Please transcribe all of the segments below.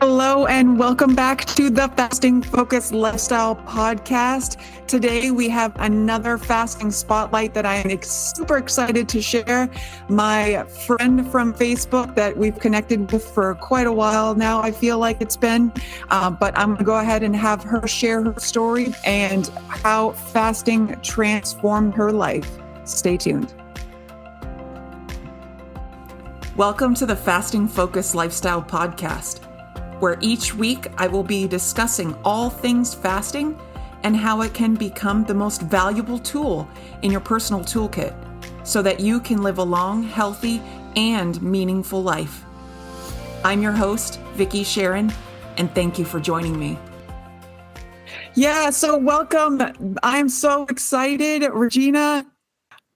Hello and welcome back to the Fasting Focused Lifestyle Podcast. Today we have another fasting spotlight that I am super excited to share. My friend from Facebook that we've connected with for quite a while now, I feel like it's been, but I'm going to go ahead and have her share her story and how fasting transformed her life. Stay tuned. Welcome to the Fasting Focused Lifestyle Podcast, where each week I will be discussing all things fasting and how it can become the most valuable tool in your personal toolkit so that you can live a long, healthy, and meaningful life. I'm your host, Vicki Sharon, and thank you for joining me. Yeah, so welcome. I'm so excited, Regina.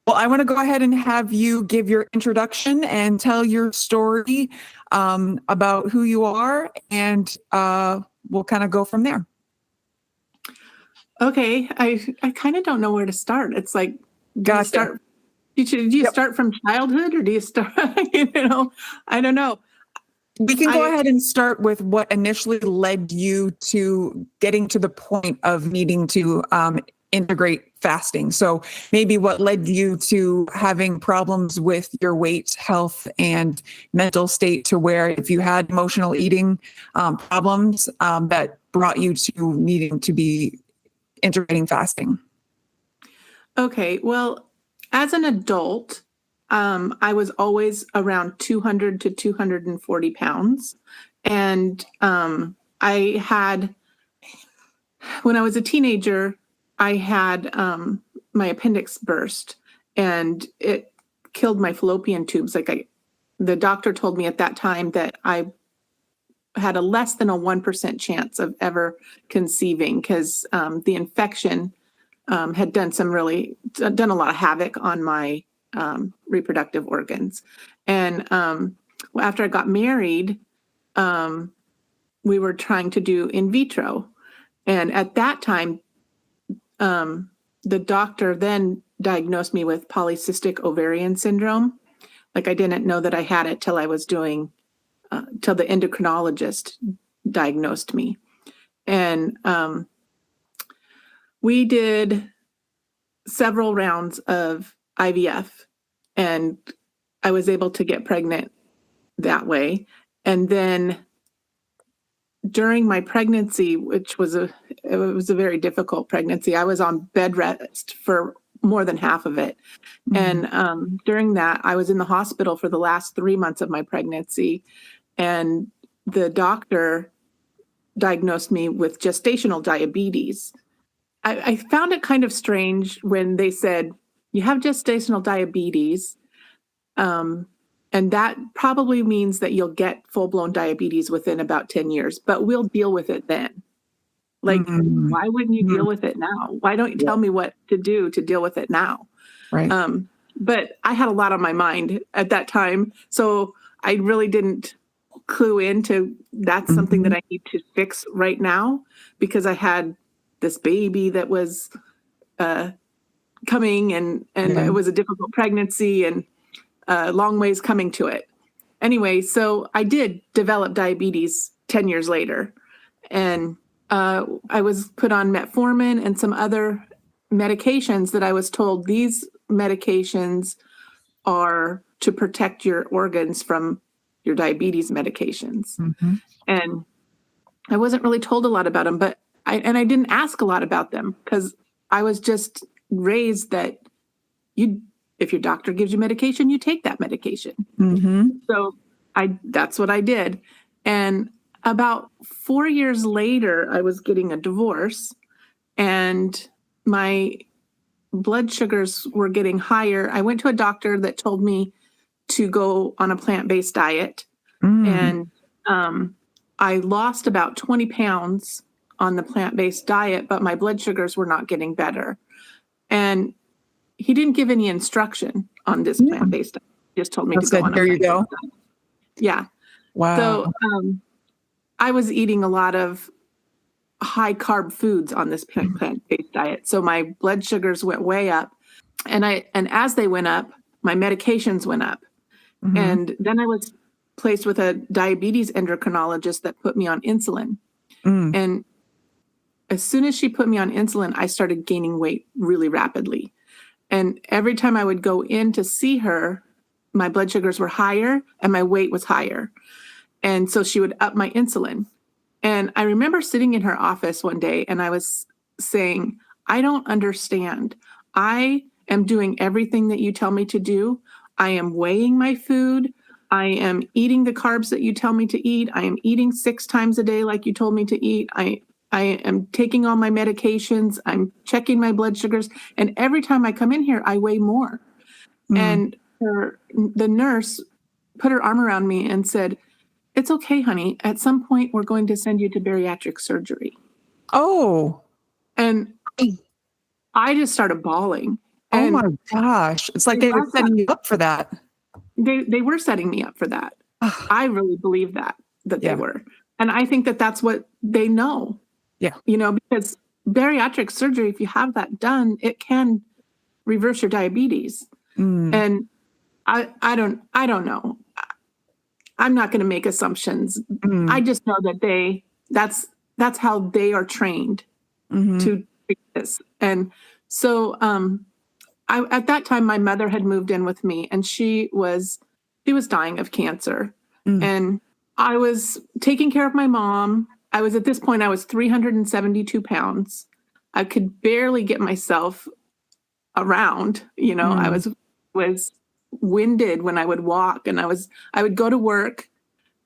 Well, I want to go ahead and have you give your introduction and tell your story about who you are, and we'll kind of go from there. Okay, I kind of don't know where to start. It's like, Gotcha. Do you start from childhood, or do you start? I don't know. We can go ahead and start with what initially led you to getting to the point of needing to integrate fasting. So maybe what led you to having problems with your weight, health, and mental state, to where if you had emotional eating problems that brought you to needing to be integrating fasting. Okay, well, as an adult, I was always around 200 to 240 pounds. And I had, when I was a teenager, I had my appendix burst, and it killed my fallopian tubes. The doctor told me at that time that I had a less than a 1% chance of ever conceiving, because the infection had done a lot of havoc on my reproductive organs. And after I got married, we were trying to do in vitro. And at that time, the doctor then diagnosed me with polycystic ovarian syndrome. Like, I didn't know that I had it till I was doing, till the endocrinologist diagnosed me. And we did several rounds of IVF, and I was able to get pregnant that way. And then during my pregnancy, which was a very difficult pregnancy, I was on bed rest for more than half of it. Mm-hmm. And during that, I was in the hospital for the last 3 months of my pregnancy. And the doctor diagnosed me with gestational diabetes. I found it kind of strange when they said, you have gestational diabetes, and that probably means that you'll get full-blown diabetes within about 10 years, but we'll deal with it then. Like, mm-hmm. Why wouldn't you deal with it now? Why don't you tell me what to do to deal with it now? Right. But I had a lot on my mind at that time, so I really didn't clue into that's mm-hmm. something that I need to fix right now, because I had this baby that was coming, and it was a difficult pregnancy, and long ways coming to it. Anyway, so I did develop diabetes 10 years later. And I was put on metformin and some other medications that I was told these medications are to protect your organs from your diabetes medications. Mm-hmm. And I wasn't really told a lot about them, but I didn't ask a lot about them, because I was just raised that if your doctor gives you medication, you take that medication. Mm-hmm. So that's what I did. And about 4 years later, I was getting a divorce, and my blood sugars were getting higher. I went to a doctor that told me to go on a plant-based diet. And I lost about 20 pounds on the plant-based diet, but my blood sugars were not getting better. And he didn't give any instruction on this plant-based diet. He just told me to go on a plant-based diet. Yeah. Wow. So I was eating a lot of high-carb foods on this plant-based diet. So my blood sugars went way up. And as they went up, my medications went up. Mm-hmm. And then I was placed with a diabetes endocrinologist that put me on insulin. And as soon as she put me on insulin, I started gaining weight really rapidly. And every time I would go in to see her, my blood sugars were higher and my weight was higher. And so she would up my insulin. And I remember sitting in her office one day and I was saying, I don't understand. I am doing everything that you tell me to do. I am weighing my food. I am eating the carbs that you tell me to eat. I am eating 6 times a day like you told me to eat. I am taking all my medications. I'm checking my blood sugars. And every time I come in here, I weigh more. And the nurse put her arm around me and said, it's okay, honey. At some point, we're going to send you to bariatric surgery. Oh. And I just started bawling. Oh And my gosh. It's like they were setting you up for that. They were setting me up for that. I really believe that they were. And I think that that's what they know. Yeah. Because bariatric surgery, if you have that done, it can reverse your diabetes. And I don't know. I'm not going to make assumptions. I just know that that's how they are trained to treat this. And so at that time, my mother had moved in with me, and she was dying of cancer. And I was taking care of my mom. At this point, I was 372 pounds. I could barely get myself around, I was winded when I would walk, and I would go to work,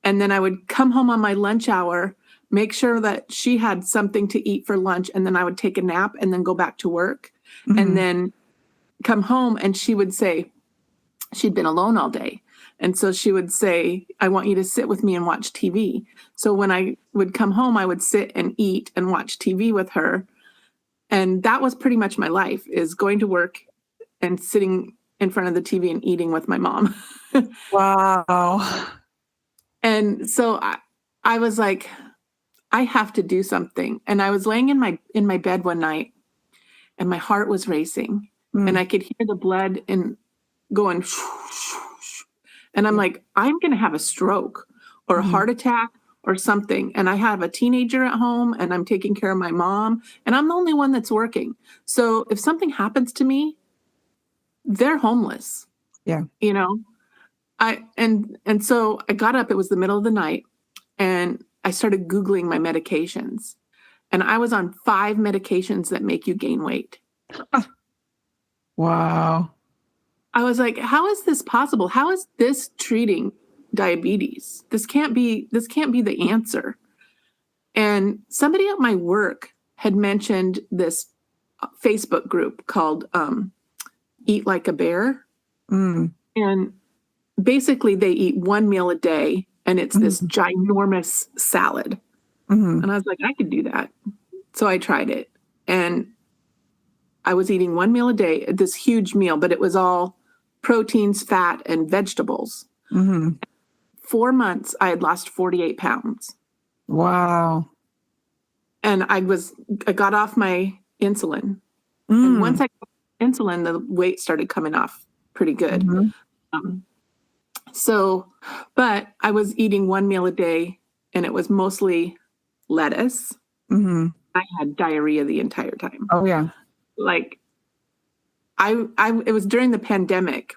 and then I would come home on my lunch hour, make sure that she had something to eat for lunch, and then I would take a nap and then go back to work, and then come home, and she would say, she'd been alone all day. And so she would say, I want you to sit with me and watch TV. So when I would come home, I would sit and eat and watch TV with her. And that was pretty much my life, is going to work and sitting in front of the TV and eating with my mom. Wow. And so I was like, I have to do something. And I was laying in my bed one night, and my heart was racing, and I could hear the blood going. And I'm like, I'm going to have a stroke or a heart attack or something. And I have a teenager at home, and I'm taking care of my mom, and I'm the only one that's working. So if something happens to me, they're homeless. Yeah. And so I got up, it was the middle of the night, and I started Googling my medications, and I was on 5 medications that make you gain weight. Wow. I was like, how is this possible? How is this treating diabetes? This can't be the answer. And somebody at my work had mentioned this Facebook group called Eat Like a Bear. And basically they eat 1 meal a day, and it's this ginormous salad. And I was like, I could do that. So I tried it, and I was eating 1 meal a day, this huge meal, but it was all proteins, fat, and vegetables. 4 months, I had lost 48 pounds. Wow. And I got off my insulin. And once I got insulin, the weight started coming off pretty good. But I was eating 1 meal a day, and it was mostly lettuce. I had diarrhea the entire time. Oh yeah. Like it was during the pandemic,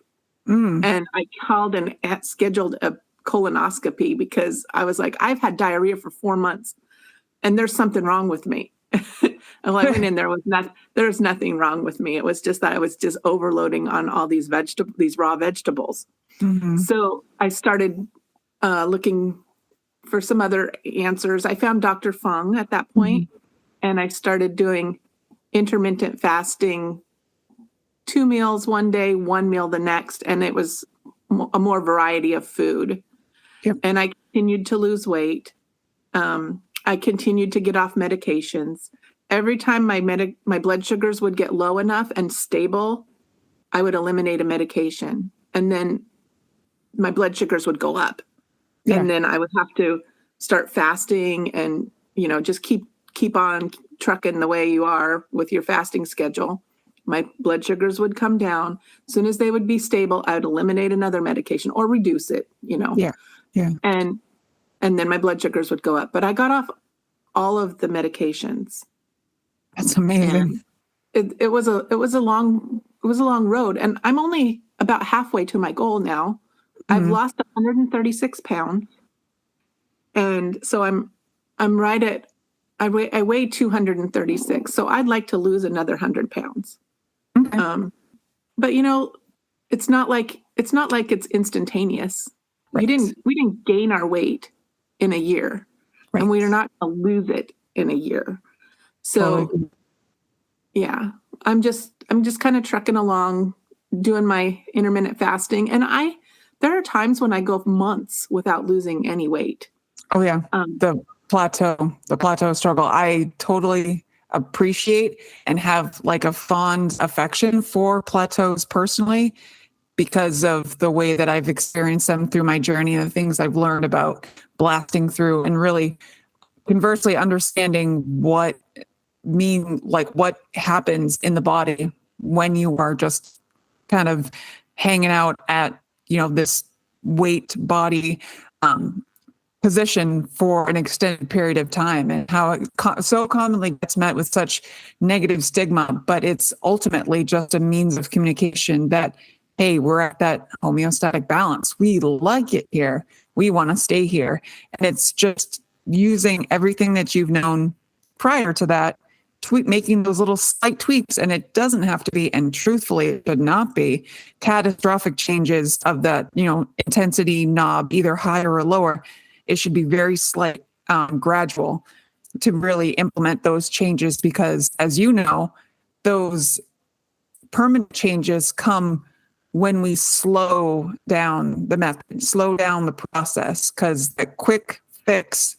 and I called and scheduled a colonoscopy because I was like, I've had diarrhea for 4 months, and there's something wrong with me. And I went in, there was nothing wrong with me. It was just that I was just overloading on all these raw vegetables. So I started looking for some other answers. I found Dr. Fung at that point, and I started doing intermittent fasting, 2 meals one day, 1 meal the next, and it was a more variety of food. And I continued to lose weight. I continued to get off medications. Every time my blood sugars would get low enough and stable, I would eliminate a medication, and then my blood sugars would go up. And then I would have to start fasting, and just keep on trucking the way you are with your fasting schedule. my blood sugars would come down. As soon as they would be stable, I would eliminate another medication or reduce it, Yeah. Yeah. and then my blood sugars would go up. But I got off all of the medications. That's amazing. And it was a long road, and I'm only about halfway to my goal now. I've lost 136 pounds, and so I'm right at I weigh 236. So I'd like to lose another 100 pounds. Okay. But it's not like it's instantaneous. Right. We didn't gain our weight in a year, Right. and we are not going to lose it in a year. So Totally. yeah, I'm just kind of trucking along, doing my intermittent fasting, and there are times when I go months without losing any weight. Oh yeah. The plateau struggle. I totally appreciate and have like a fond affection for plateaus personally because of the way that I've experienced them through my journey and the things I've learned about blasting through, and really conversely understanding what happens in the body when you are just kind of hanging out at, this weight body position for an extended period of time, and how it so commonly gets met with such negative stigma. But it's ultimately just a means of communication that, hey, we're at that homeostatic balance. We like it here. We want to stay here. And it's just using everything that you've known prior to that, making those little slight tweaks. And it doesn't have to be, and truthfully, it should not be catastrophic changes of that, intensity knob, either higher or lower. It should be very slight, gradual, to really implement those changes, because as you know, those permanent changes come when we slow down the method, slow down the process, because the quick fix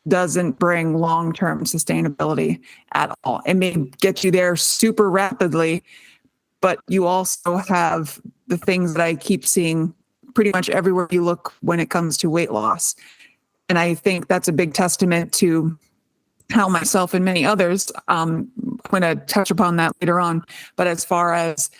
doesn't bring long-term sustainability at all. It may get you there super rapidly, but you also have the things that I keep seeing pretty much everywhere you look when it comes to weight loss. And I think that's a big testament to how myself and many others, I'm going to touch upon that later on, but as far as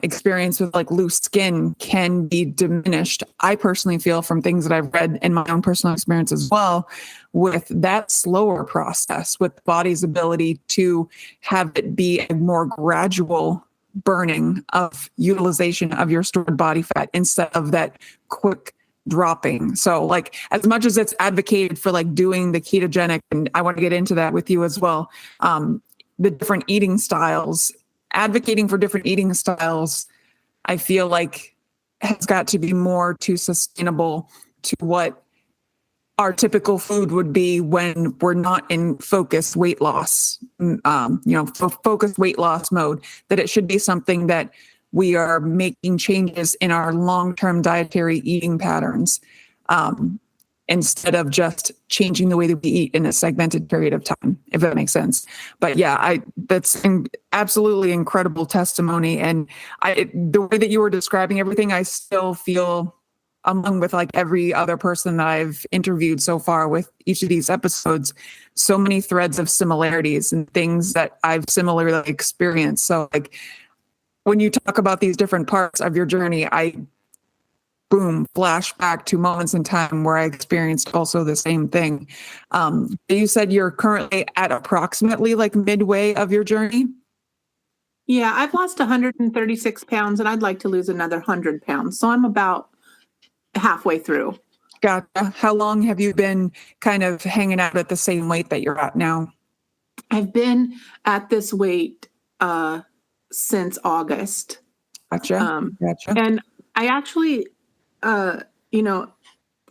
experience with like loose skin can be diminished, I personally feel, from things that I've read in my own personal experience as well, with that slower process, with the body's ability to have it be a more gradual burning of utilization of your stored body fat instead of that quick dropping. So like, as much as it's advocated for like doing the ketogenic, and I want to get into that with you as well, the different eating styles, advocating for different eating styles, I feel like has got to be more too sustainable to what our typical food would be when we're not in focused weight loss, focused weight loss mode, that it should be something that we are making changes in our long-term dietary eating patterns, instead of just changing the way that we eat in a segmented period of time, if that makes sense. But yeah, that's absolutely incredible testimony. And the way that you were describing everything, I still feel, along with like every other person that I've interviewed so far with each of these episodes, so many threads of similarities and things that I've similarly experienced. So like, when you talk about these different parts of your journey, flash back to moments in time where I experienced also the same thing. You said you're currently at approximately like midway of your journey? Yeah, I've lost 136 pounds, and I'd like to lose another 100 pounds. So I'm about halfway through. Gotcha. How long have you been kind of hanging out at the same weight that you're at now? I've been at this weight since August. Gotcha. And I actually, I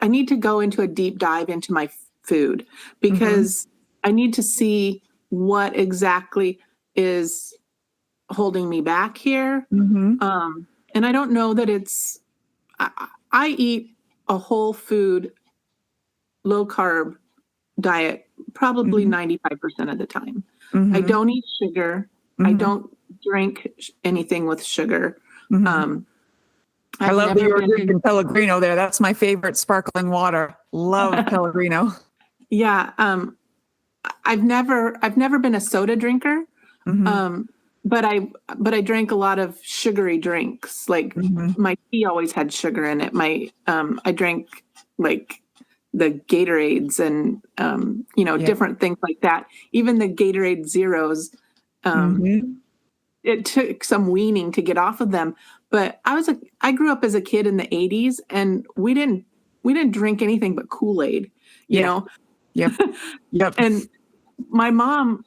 need to go into a deep dive into my food, because I need to see what exactly is holding me back here. And I don't know that it's, I eat a whole food, low carb diet probably 95% of the time. I don't eat sugar. I don't drink anything with sugar. I love that you were drinking Pellegrino there. That's my favorite sparkling water. Love Pellegrino. Yeah. I've never been a soda drinker. but I drank a lot of sugary drinks. Like my tea always had sugar in it. I drank like the Gatorades and different things like that. Even the Gatorade Zeros, it took some weaning to get off of them. But I grew up as a kid in the 80s, and we didn't drink anything but Kool-Aid, you know. Yep. And my mom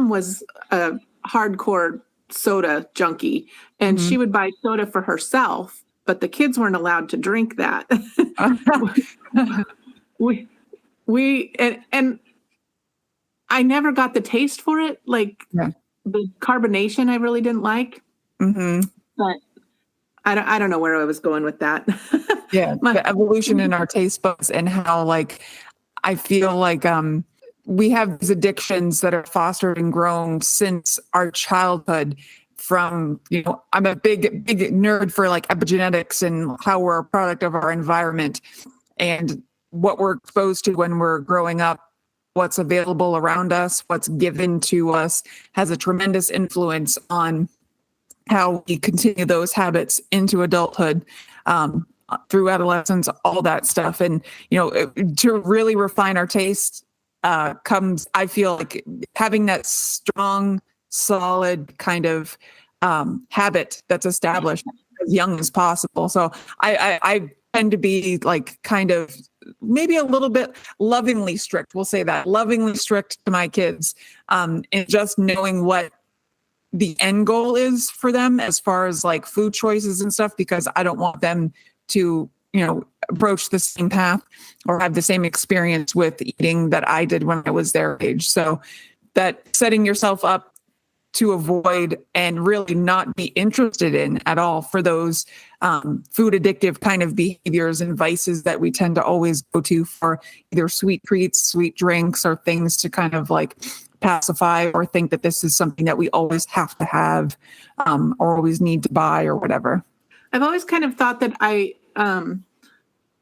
was a hardcore soda junkie, and she would buy soda for herself, but the kids weren't allowed to drink that. And I never got the taste for it. Like the carbonation, I really didn't like. But I don't know where I was going with that. The evolution in our taste buds, and how like I feel like we have these addictions that are fostered and grown since our childhood. From, I'm a big nerd for like epigenetics and how we're a product of our environment, and what we're exposed to when we're growing up, what's available around us, what's given to us, has a tremendous influence on how we continue those habits into adulthood, through adolescence, all that stuff. And, to really refine our taste comes, I feel like, having that strong, solid kind of habit that's established as young as possible. So I tend to be like kind of maybe a little bit lovingly strict. We'll say that, lovingly strict to my kids, and just knowing what the end goal is for them as far as like food choices and stuff, because I don't want them to, approach the same path or have the same experience with eating that I did when I was their age. So that setting yourself up to avoid and really not be interested in at all for those food addictive kind of behaviors and vices that we tend to always go to for either sweet treats, sweet drinks, or things to kind of like pacify or think that this is something that we always have to have, or always need to buy or whatever. I've always kind of thought that I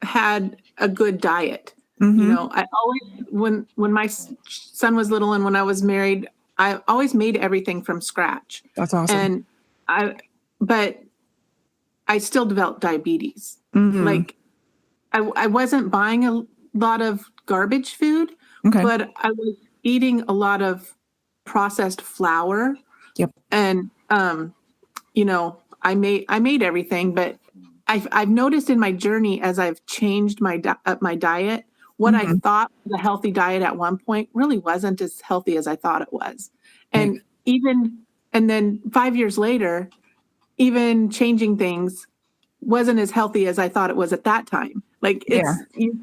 had a good diet. I always, when my son was little and when I was married, I always made everything from scratch. That's awesome. But I still developed diabetes. Like I wasn't buying a lot of garbage food, but I was eating a lot of processed flour. And, I made everything, but I've noticed in my journey, as I've changed my diet, what I thought was a healthy diet at one point really wasn't as healthy as I thought it was. And then 5 years later, even changing things wasn't as healthy as I thought it was at that time. Like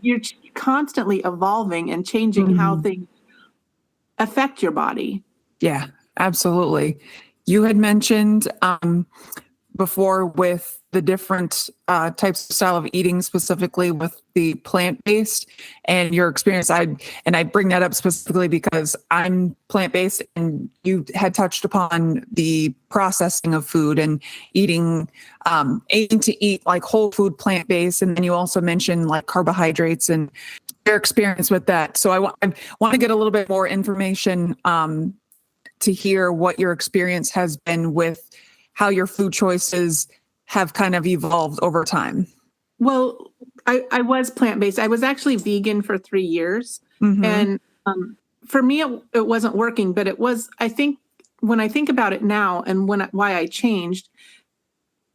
you're constantly evolving and changing how things affect your body. Yeah, absolutely. You had mentioned before with the different types of style of eating, specifically with the plant-based and your experience. I bring that up specifically because I'm plant-based, and you had touched upon the processing of food and aiming to eat like whole food plant-based. And then you also mentioned like carbohydrates and your experience with that. So I want to get a little bit more information to hear what your experience has been with how your food choices have kind of evolved over time. Well, I was plant-based. I was actually vegan for 3 years. And for me, it wasn't working, but it was, I think, when I think about it now and why I changed,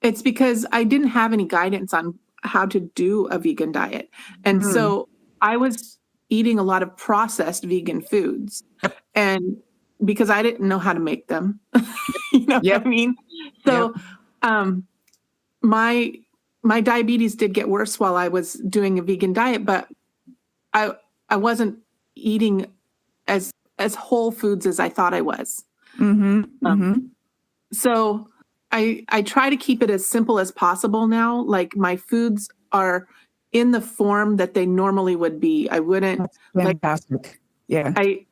it's because I didn't have any guidance on how to do a vegan diet. And so I was eating a lot of processed vegan foods, and because I didn't know how to make them, what I mean? So, my diabetes did get worse while I was doing a vegan diet, but I wasn't eating as whole foods as I thought I was. So I try to keep it as simple as possible now. Like my foods are in the form that they normally would be. I wouldn't fantastic. I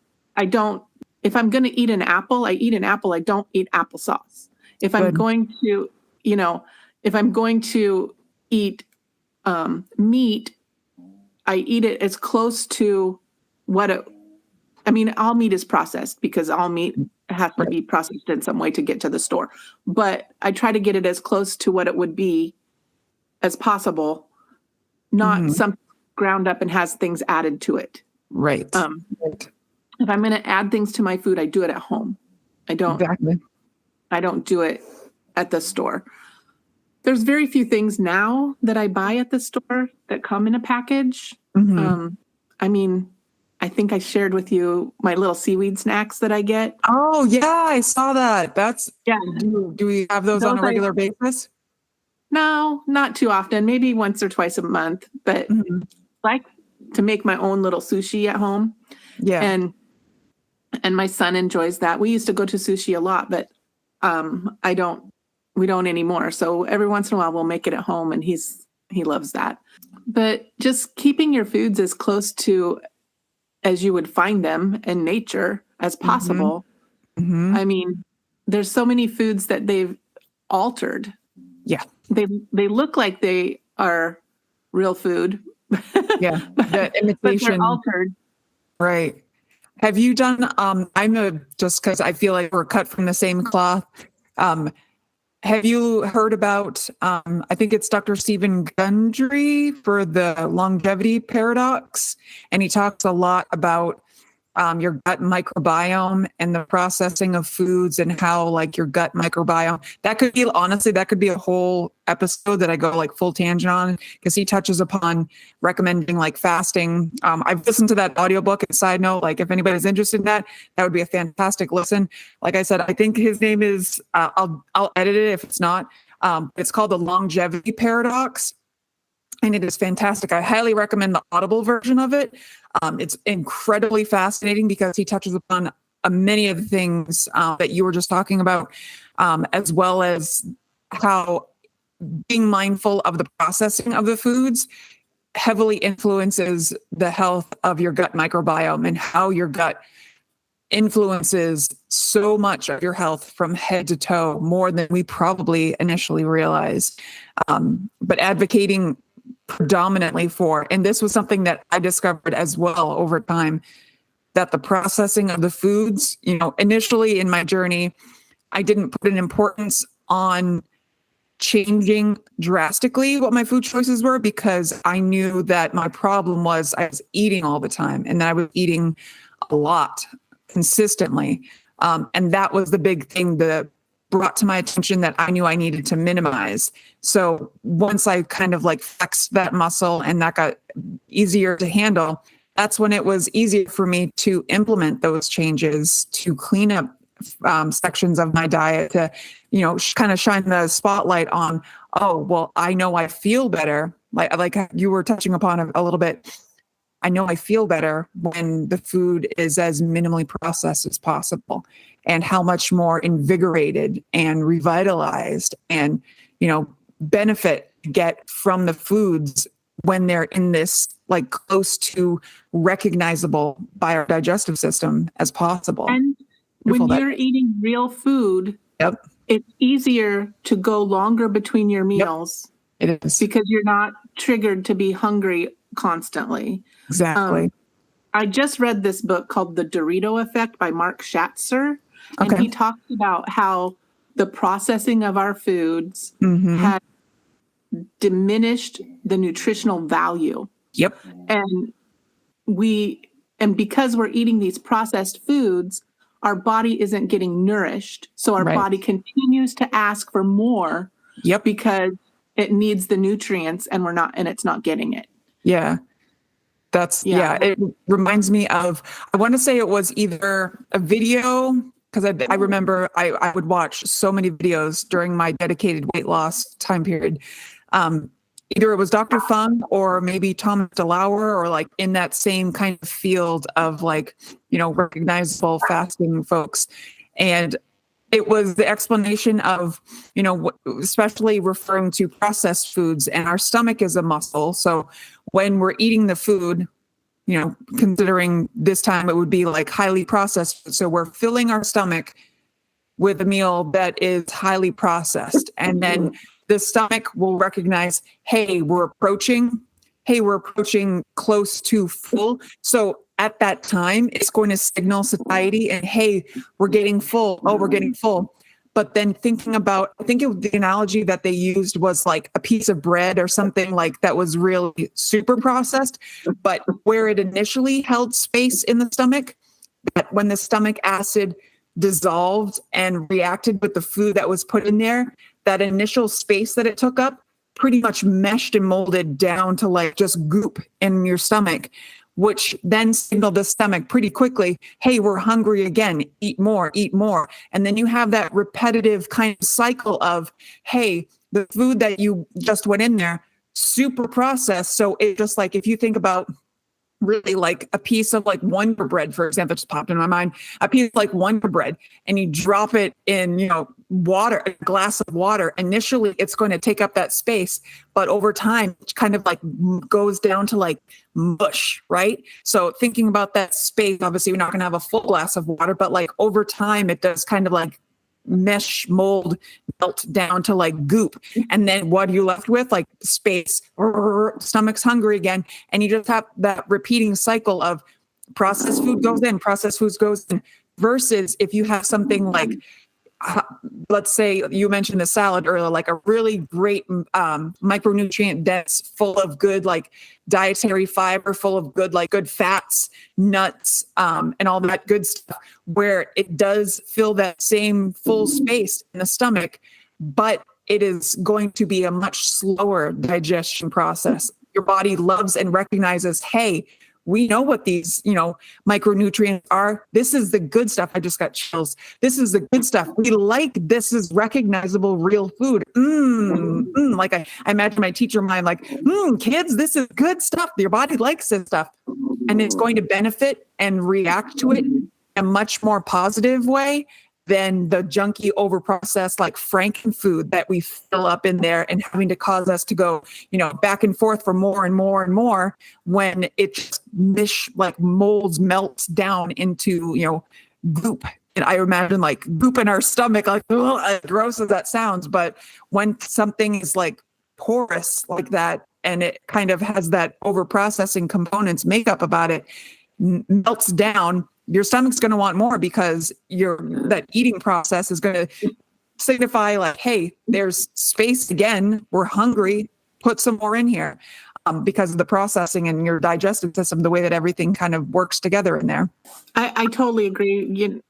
don't, if I'm going to eat an apple, I eat an apple. I don't eat applesauce. If I'm going to, if I'm going to eat meat, I eat it as close to all meat is processed, because all meat has to be processed in some way to get to the store. But I try to get it as close to what it would be as possible, not some ground up and has things added to it. Right. If I'm going to add things to my food, I do it at home. I don't do it at the store. There's very few things now that I buy at the store that come in a package. I mean, I think I shared with you my little seaweed snacks that I get. Oh yeah, I saw that. Do we have those on a regular basis? No, not too often. Maybe once or twice a month. But I like to make my own little sushi at home. Yeah. And my son enjoys that. We used to go to sushi a lot, but we don't anymore. So every once in a while we'll make it at home, and he loves that. But just keeping your foods as close to as you would find them in nature as possible. I mean, there's so many foods that they've altered. Yeah. They look like they are real food. Yeah. The imitation. But they're altered. Right. Have you done, just because I feel like we're cut from the same cloth. Have you heard about, I think it's Dr. Stephen Gundry for the longevity paradox. And he talks a lot about your gut microbiome and the processing of foods and how like your gut microbiome, that could be a whole episode that I go like full tangent on, because he touches upon recommending like fasting. I've listened to that audiobook, and side note, like if anybody's interested in that would be a fantastic listen. Like I said, I think his name is, I'll edit it if it's not, it's called the longevity paradox. And it is fantastic. I highly recommend the Audible version of it. It's incredibly fascinating because he touches upon many of the things that you were just talking about, as well as how being mindful of the processing of the foods heavily influences the health of your gut microbiome, and how your gut influences so much of your health from head to toe, more than we probably initially realized. But advocating predominantly for, and this was something that I discovered as well over time, that the processing of the foods, initially in my journey, I didn't put an importance on changing drastically what my food choices were, because I knew that my problem was I was eating all the time, and that I was eating a lot consistently. And that was the big thing that brought to my attention that I knew I needed to minimize. So once I kind of like flexed that muscle and that got easier to handle, that's when it was easier for me to implement those changes, to clean up sections of my diet, to, kind of shine the spotlight on, oh, well, I know I feel better. Like you were touching upon a little bit. I know I feel better when the food is as minimally processed as possible, and how much more invigorated and revitalized and, benefit get from the foods when they're in this like close to recognizable by our digestive system as possible. And when you're eating real food, it's easier to go longer between your meals. It is. Because you're not triggered to be hungry constantly. Exactly. I just read this book called The Dorito Effect by Mark Schatzer. And he talks about how the processing of our foods has diminished the nutritional value. Yep. And because we're eating these processed foods, our body isn't getting nourished. So our body continues to ask for more. Yep. Because it needs the nutrients, and it's not getting it. Yeah. It reminds me of, I want to say it was either a video, because I remember I would watch so many videos during my dedicated weight loss time period. Either it was Dr. Fung or maybe Thomas DeLauer, or like in that same kind of field of like, recognizable fasting folks. And it was the explanation of, especially referring to processed foods, and our stomach is a muscle. So when we're eating the food, considering this time it would be like highly processed food. So we're filling our stomach with a meal that is highly processed. And then the stomach will recognize, hey, we're approaching close to full. So at that time, it's going to signal satiety and, hey, we're getting full. Oh, we're getting full. But then thinking about, I think the analogy that they used was like a piece of bread or something like that was really super processed, but where it initially held space in the stomach, that when the stomach acid dissolved and reacted with the food that was put in there, that initial space that it took up pretty much meshed and molded down to like just goop in your stomach, which then signaled the stomach pretty quickly, hey, we're hungry again, eat more, eat more. And then you have that repetitive kind of cycle of, hey, the food that you just went in there, super processed. So it just like, if you think about really like a piece of like Wonder Bread, for example, just popped in my mind, a piece of like Wonder Bread, and you drop it in, water, a glass of water. Initially, it's going to take up that space, but over time, it kind of like goes down to like mush, right? So thinking about that space, obviously, we're not going to have a full glass of water, but like over time, it does kind of like mesh mold melt down to like goop. And then what are you left with? Like space, stomach's hungry again. And you just have that repeating cycle of processed food goes in, processed foods goes in, versus if you have something like, let's say you mentioned the salad earlier, like a really great micronutrient dense, full of good like dietary fiber, full of good like good fats, nuts, and all that good stuff, where it does fill that same full space in the stomach, but it is going to be a much slower digestion process. Your body loves and recognizes, hey, we know what these, micronutrients are. This is the good stuff. I just got chills. This is the good stuff. We like this is recognizable, real food. Like I imagine my teacher mind like, kids, this is good stuff. Your body likes this stuff. And it's going to benefit and react to it in a much more positive way than the junky, overprocessed, like Franken food that we fill up in there and having to cause us to go, back and forth for more and more and more, when it just melts down into, goop. And I imagine like goop in our stomach, like, as gross as that sounds. But when something is like porous like that, and it kind of has that overprocessing components makeup about it, melts down, your stomach's going to want more, because that eating process is going to signify like, hey, there's space again. We're hungry. Put some more in here, because of the processing and your digestive system, the way that everything kind of works together in there. I totally agree.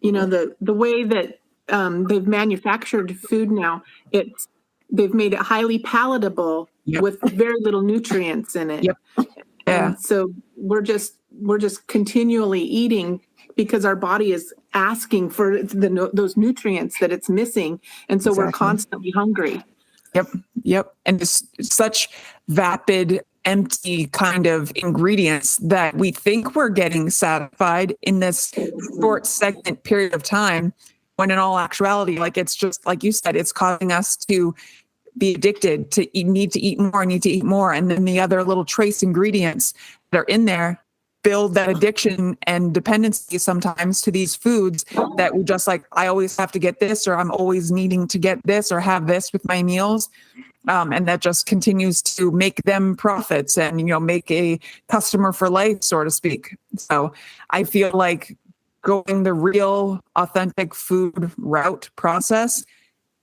The way that they've manufactured food now, they've made it highly palatable with very little nutrients in it. Yep. Yeah. And so we're just continually eating because our body is asking for those nutrients that it's missing. And so We're constantly hungry. Yep. And it's such vapid, empty kind of ingredients that we think we're getting satisfied in this short segment period of time, when in all actuality, like it's just, like you said, it's causing us to be addicted, to need to eat more. And then the other little trace ingredients that are in there build that addiction and dependency sometimes to these foods, that we just like, I always have to get this, or I'm always needing to get this or have this with my meals. And that just continues to make them profits and, make a customer for life, so to speak. So I feel like going the real authentic food route process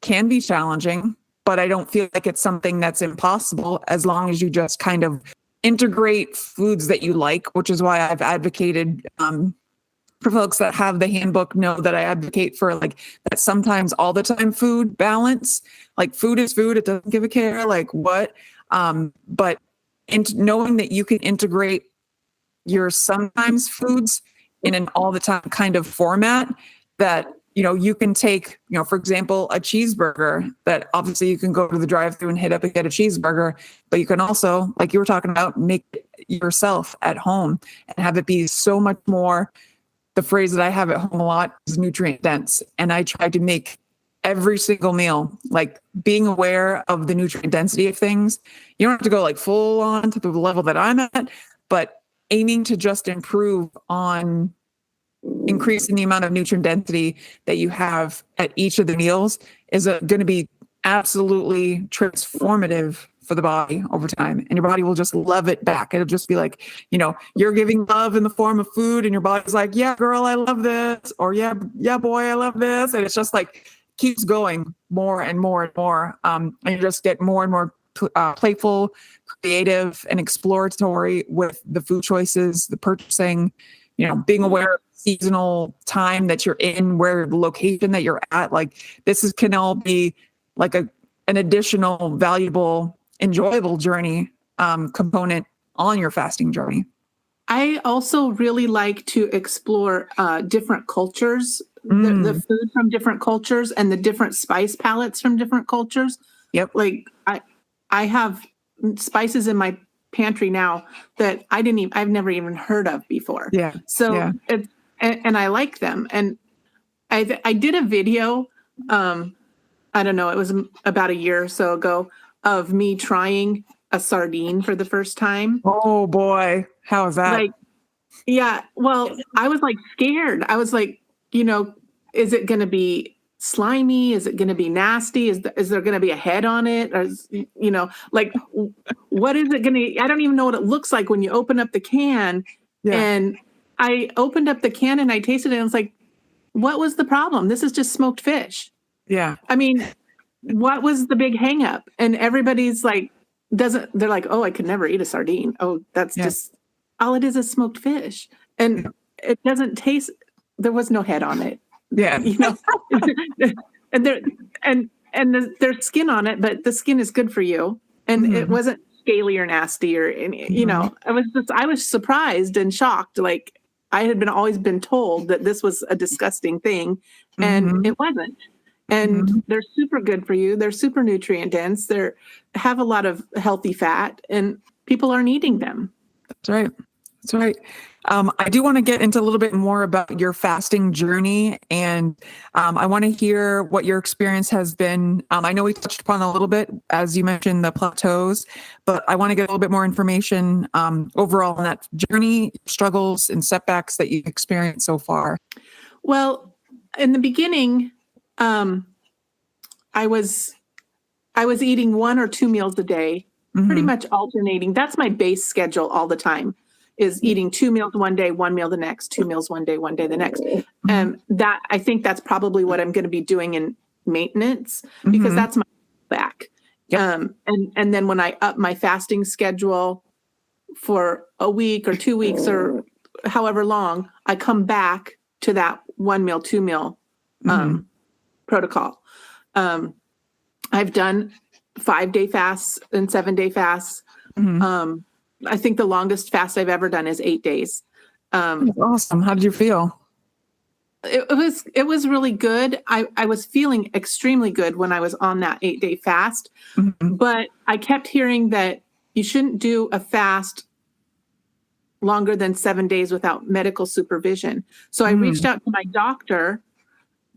can be challenging, but I don't feel like it's something that's impossible, as long as you just kind of integrate foods that you like, which is why I've advocated, for folks that have the handbook know that I advocate for like that sometimes all the time food balance. Like food is food. It doesn't give a care like what, but knowing that you can integrate your sometimes foods in an all the time kind of format, that you can take, for example, a cheeseburger, that obviously you can go to the drive-thru and hit up and get a cheeseburger, but you can also, like you were talking about, make it yourself at home and have it be so much more. The phrase that I have at home a lot is nutrient dense. And I try to make every single meal, like being aware of the nutrient density of things. You don't have to go like full on to the level that I'm at, but aiming to just improve on increasing the amount of nutrient density that you have at each of the meals is going to be absolutely transformative for the body over time, and your body will just love it back. It'll just be like, you're giving love in the form of food, and your body's like, yeah, girl, I love this, or yeah, boy, I love this. And it's just like keeps going more and more and more. And you just get more and more playful, creative, and exploratory with the food choices, the purchasing, being aware of seasonal time that you're in, where the location that you're at. Like can all be like an additional valuable, enjoyable journey component on your fasting journey. I also really like to explore different cultures, the food from different cultures and the different spice palettes from different cultures. Yep. Like I have spices in my pantry now that I've never even heard of before. Yeah. So and I like them. And I did a video, I don't know, it was about a year or so ago, of me trying a sardine for the first time. Oh boy. How is that? Like, yeah, well, I was like scared. I was like, is it going to be slimy? Is it going to be nasty? Is there going to be a head on it? Or, like, what is it going to, I don't even know what it looks like when you open up the can. Yeah. And I opened up the can and I tasted it and I was like, what was the problem? This is just smoked fish. Yeah. I mean, what was the big hang up? And everybody's like, they're like, oh, I could never eat a sardine. Oh, that's just, all it is smoked fish. And it doesn't taste, there was no head on it. Yeah. and there's skin on it, but the skin is good for you. And it wasn't scaly or nasty or, I was surprised and shocked. Like I had always been told that this was a disgusting thing and it wasn't. And they're super good for you. They're super nutrient dense. They have a lot of healthy fat and people aren't eating them. That's right. That's right. I do want to get into a little bit more about your fasting journey, and I want to hear what your experience has been. I know we touched upon a little bit, as you mentioned, the plateaus, but I want to get a little bit more information overall on that journey, struggles and setbacks that you've experienced so far. Well, in the beginning, I was eating 1 or 2 meals a day, pretty much alternating. That's my base schedule all the time, is eating 2 meals one day, 1 meal the next, 2 meals one day the next. And that, I think that's probably what I'm going to be doing in maintenance, because that's my back. Yep. And then when I up my fasting schedule for a week or 2 weeks or however long, I come back to that 1 meal, 2 meal protocol. I've done 5-day fasts and 7-day fasts. I think the longest fast I've ever done is 8 days. That's awesome. How did you feel? It was really good. I was feeling extremely good when I was on that 8-day fast, but I kept hearing that you shouldn't do a fast longer than 7 days without medical supervision. So I reached out to my doctor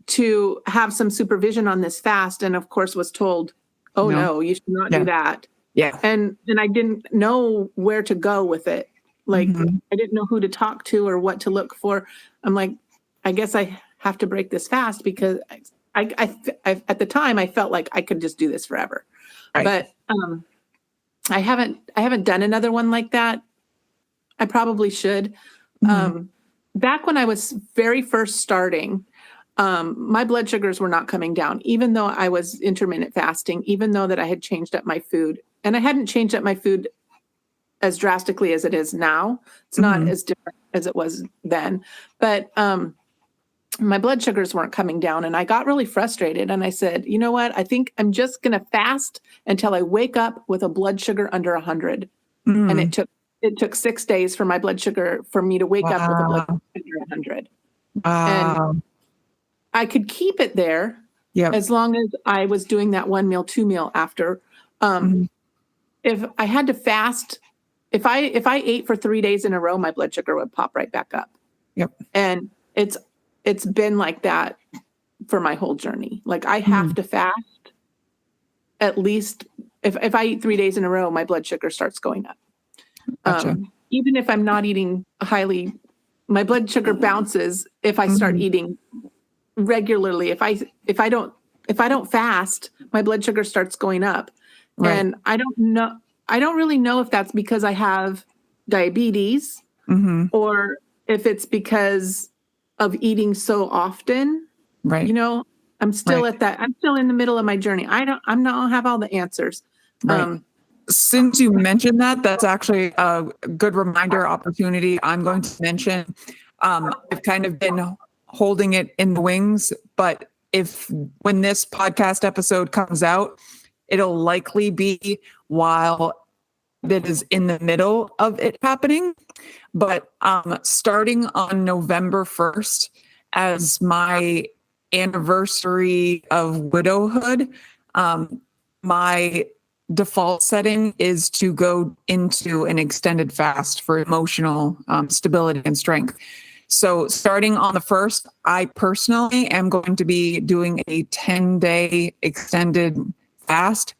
to have some supervision on this fast, and of course was told, oh no, you should not do that. Yeah. And I didn't know where to go with it. Like I didn't know who to talk to or what to look for. I'm like, I guess I have to break this fast, because I at the time I felt like I could just do this forever. Right. But I haven't done another one like that. I probably should. Back when I was very first starting, my blood sugars were not coming down, even though I was intermittent fasting, even though that I had changed up my food. And I hadn't changed up my food as drastically as it is now. It's not as different as it was then. But my blood sugars weren't coming down, and I got really frustrated. And I said, you know what? I think I'm just going to fast until I wake up with a blood sugar under 100. And it took 6 days for my blood sugar, for me to wake up with a blood sugar under 100. And I could keep it there as long as I was doing that 1 meal, 2 meal after. If I had to fast, if I ate for 3 days in a row, my blood sugar would pop right back up. Yep. And it's been like that for my whole journey. Like I have to fast at least, if I eat 3 days in a row, my blood sugar starts going up. Gotcha. Even if I'm not eating highly, my blood sugar bounces if I start eating regularly. If I don't fast, my blood sugar starts going up. Right. And I don't really know if that's because I have diabetes Mm-hmm. or if it's because of eating so often. Right. You know, I'm still I'm still in the middle of my journey. I don't have all the answers. Right. Since you mentioned that, that's actually a good reminder opportunity. I'm going to mention, I've kind of been holding it in the wings, but when this podcast episode comes out, it'll likely be while that is in the middle of it happening. But starting on November 1st, as my anniversary of widowhood, my default setting is to go into an extended fast for emotional stability and strength. So starting on the 1st, I personally am going to be doing a 10-day extended fast.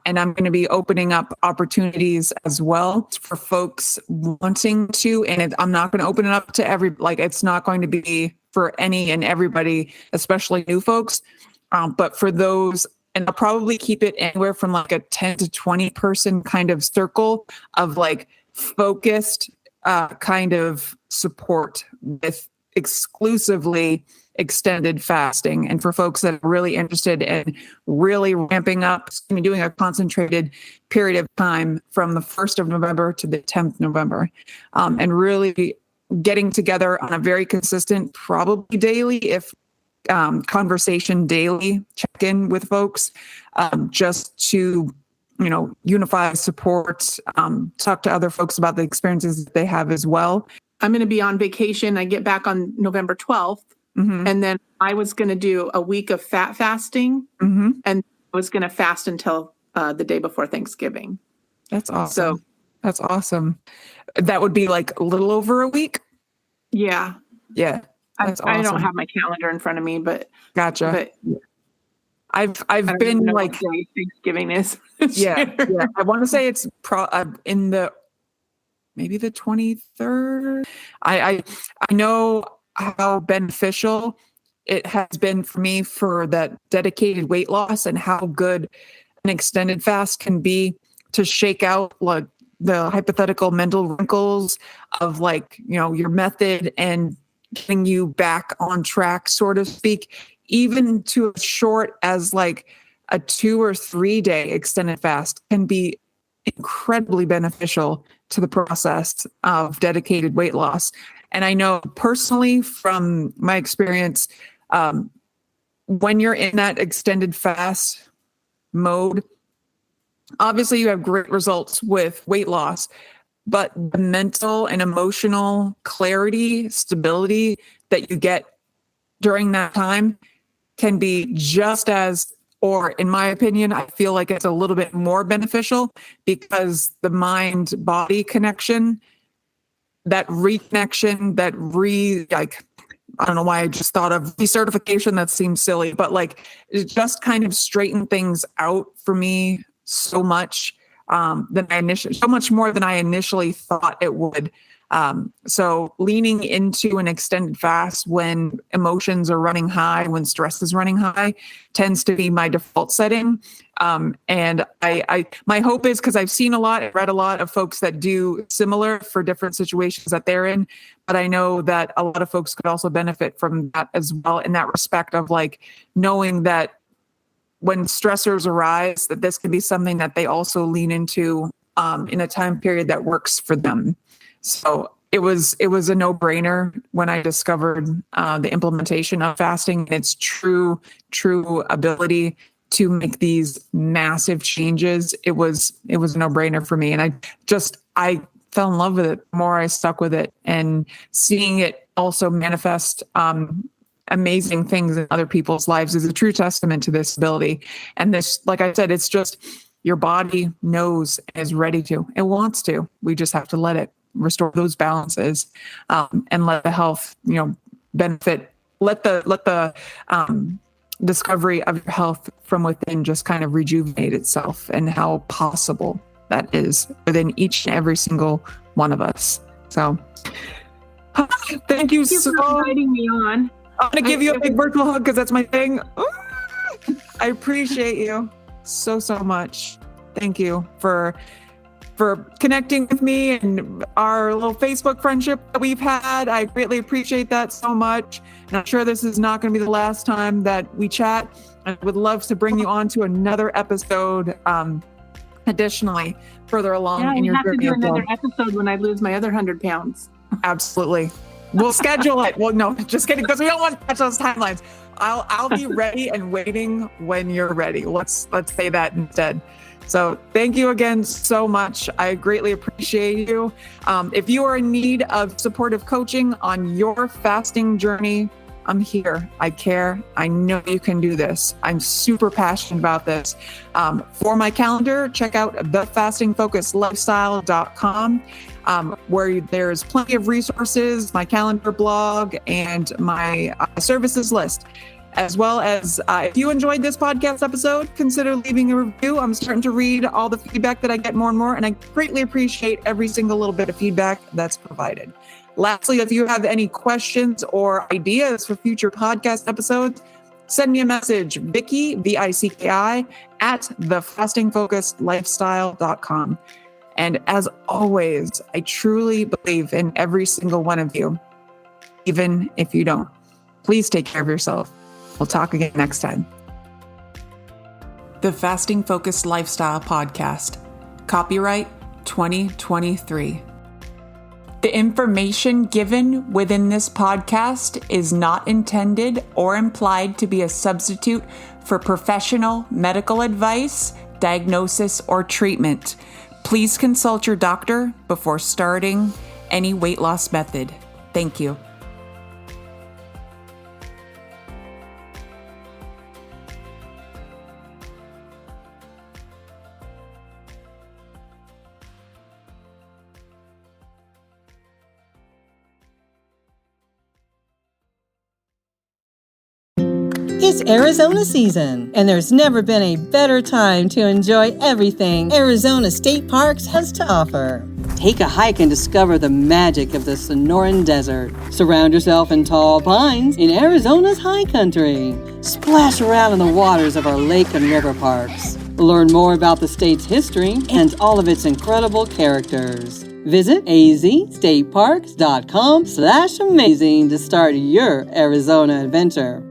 And I'm going to be opening up opportunities as well for folks wanting to. And I'm not going to open it up to it's not going to be for any and everybody, especially new folks. But for those, and I'll probably keep it anywhere from like a 10 to 20 person kind of circle of like focused kind of support with exclusively extended fasting. And for folks that are really interested in really ramping up, doing a concentrated period of time from the 1st of November to the 10th November, and really getting together on a very consistent, probably daily, if conversation daily check-in with folks, just to unify support, talk to other folks about the experiences that they have as well. I'm going to be on vacation. I get back on November 12th. Mm-hmm. And then I was going to do a week of fat fasting, mm-hmm. and I was going to fast until the day before Thanksgiving. That's awesome. That's awesome. That would be like a little over a week. Yeah. Yeah. That's awesome. I don't have my calendar in front of me, but gotcha. But I've been like Thanksgiving is. yeah. I want to say it's in maybe the 23rd. I know how beneficial it has been for me for that dedicated weight loss, and how good an extended fast can be to shake out like the hypothetical mental wrinkles of your method and getting you back on track, so to speak, even to as short as like a 2 or 3 day extended fast can be incredibly beneficial to the process of dedicated weight loss. And I know personally from my experience, when you're in that extended fast mode, obviously you have great results with weight loss, but the mental and emotional clarity, stability that you get during that time can be just as, or in my opinion, I feel like it's a little bit more beneficial, because the mind-body connection, that reconnection, I don't know why I just thought of decertification. That seems silly, but it just kind of straightened things out for me so much so much more than I initially thought it would. So leaning into an extended fast when emotions are running high, when stress is running high, tends to be my default setting. And my hope is, because I've seen read a lot of folks that do similar for different situations that they're in, but I know that a lot of folks could also benefit from that as well, in that respect of knowing that when stressors arise, that this could be something that they also lean into in a time period that works for them. So it was a no-brainer when I discovered the implementation of fasting and its true ability to make these massive changes. It was a no-brainer for me, and I fell in love with it the more I stuck with it, and seeing it also manifest amazing things in other people's lives is a true testament to this ability. And this, like I said, it's just your body knows and is ready to, it wants to. We just have to let it restore those balances, and let the health, benefit. Let the discovery of your health from within just kind of rejuvenate itself, and how possible that is within each and every single one of us. So, thank you so much for inviting me on. I'm going to give you a big virtual hug because that's my thing. I appreciate you so much. Thank you for connecting with me and our little Facebook friendship that we've had. I greatly appreciate that so much. And I'm sure this is not going to be the last time that we chat. I would love to bring you on to another episode, additionally, further along in your journey. Yeah, we have to do another episode when I lose my other 100 pounds. Absolutely. We'll schedule it. Well, no, just kidding, because we don't want to catch those timelines. I'll be ready and waiting when you're ready. Let's say that instead. So thank you again so much. I greatly appreciate you. If you are in need of supportive coaching on your fasting journey, I'm here. I care. I know you can do this. I'm super passionate about this. For my calendar, check out thefastingfocuslifestyle.com, where there's plenty of resources, my calendar blog, and my services list. As well as if you enjoyed this podcast episode, consider leaving a review. I'm starting to read all the feedback that I get more and more, and I greatly appreciate every single little bit of feedback that's provided. Lastly, if you have any questions or ideas for future podcast episodes, send me a message, Vicki, VICKI, at thefastingfocuslifestyle.com. And as always, I truly believe in every single one of you, even if you don't. Please take care of yourself. We'll talk again next time. The Fasting Focused Lifestyle Podcast. Copyright 2023. The information given within this podcast is not intended or implied to be a substitute for professional medical advice, diagnosis, or treatment. Please consult your doctor before starting any weight loss method. Thank you. It's Arizona season, and there's never been a better time to enjoy everything Arizona State Parks has to offer. Take a hike and discover the magic of the Sonoran Desert. Surround yourself in tall pines in Arizona's high country. Splash around in the waters of our lake and river parks. Learn more about the state's history and all of its incredible characters. Visit azstateparks.com/amazing to start your Arizona adventure.